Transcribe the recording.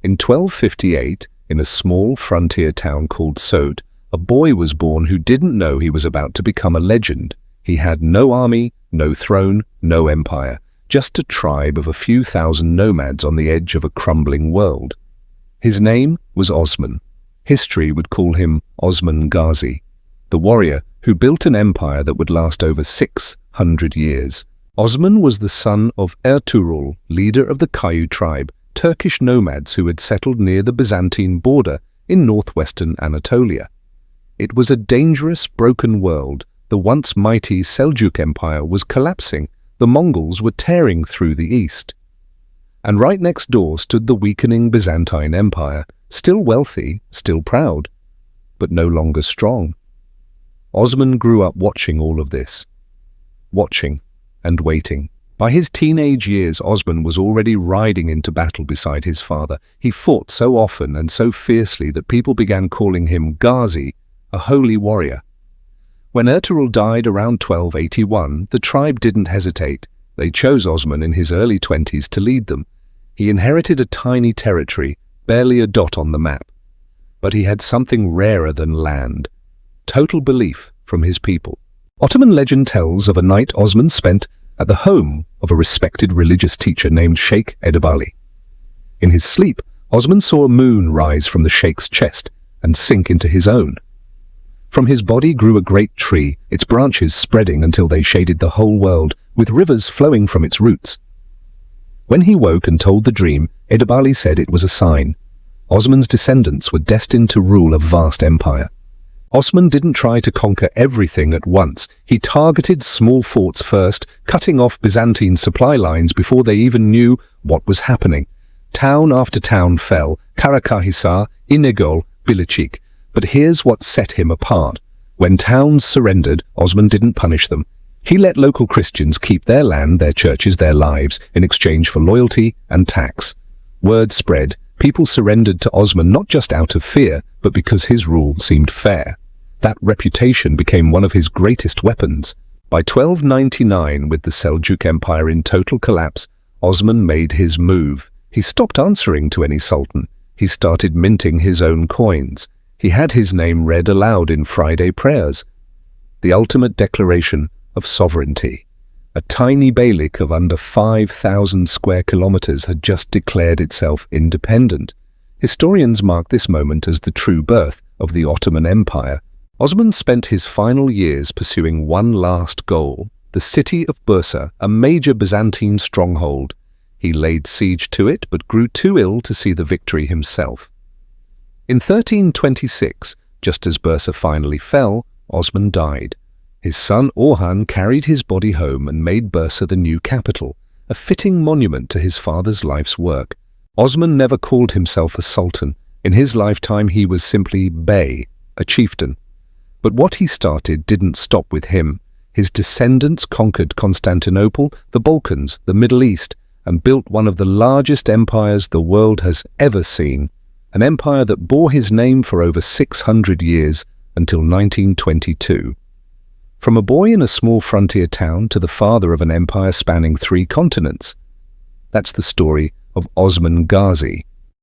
In 1258, in a small frontier town called Sode, a boy was born who didn't know he was about to become a legend. He had no army, no throne, no empire, just a tribe of a few thousand nomads on the edge of a crumbling world. His name was Osman. History would call him Osman Ghazi, the warrior who built an empire that would last over 600 years. Osman was the son of Ertuğrul, leader of the Kayu tribe, Turkish nomads who had settled near the Byzantine border in northwestern Anatolia. It was a dangerous, broken world. The once mighty Seljuk Empire was collapsing. The Mongols were tearing through the east. And right next door stood the weakening Byzantine Empire, still wealthy, still proud, but no longer strong. Osman grew up watching all of this. Watching and waiting. By his teenage years, Osman was already riding into battle beside his father. He fought so often and so fiercely that people began calling him Ghazi, a holy warrior. When Ertuğrul died around 1281, the tribe didn't hesitate. They chose Osman in his early 20s to lead them. He inherited a tiny territory, barely a dot on the map. But he had something rarer than land: total belief from his people. Ottoman legend tells of a night Osman spent at the home of a respected religious teacher named Sheikh Edebali. In his sleep, Osman saw a moon rise from the sheikh's chest and sink into his own. From his body grew a great tree, its branches spreading until they shaded the whole world, with rivers flowing from its roots. When he woke and told the dream, Edebali said it was a sign. Osman's descendants were destined to rule a vast empire. Osman didn't try to conquer everything at once. He targeted small forts first, cutting off Byzantine supply lines before they even knew what was happening. Town after town fell: Karacahisar, Inegöl, Bilecik. But here's what set him apart. When towns surrendered, Osman didn't punish them. He let local Christians keep their land, their churches, their lives, in exchange for loyalty and tax. Word spread. People surrendered to Osman not just out of fear, but because his rule seemed fair. That reputation became one of his greatest weapons. By 1299, with the Seljuk Empire in total collapse, Osman made his move. He stopped answering to any sultan. He started minting his own coins. He had his name read aloud in Friday prayers. The ultimate declaration of sovereignty. A tiny beylik of under 5,000 square kilometers had just declared itself independent. Historians mark this moment as the true birth of the Ottoman Empire. Osman spent his final years pursuing one last goal: the city of Bursa, a major Byzantine stronghold. He laid siege to it, but grew too ill to see the victory himself. In 1326, just as Bursa finally fell, Osman died. His son Orhan carried his body home and made Bursa the new capital, a fitting monument to his father's life's work. Osman never called himself a sultan. In his lifetime he was simply bey, a chieftain. But what he started didn't stop with him. His descendants conquered Constantinople, the Balkans, the Middle East, and built one of the largest empires the world has ever seen. An empire that bore his name for over 600 years, until 1922. From a boy in a small frontier town to the father of an empire spanning 3 continents. That's the story of Osman Ghazi.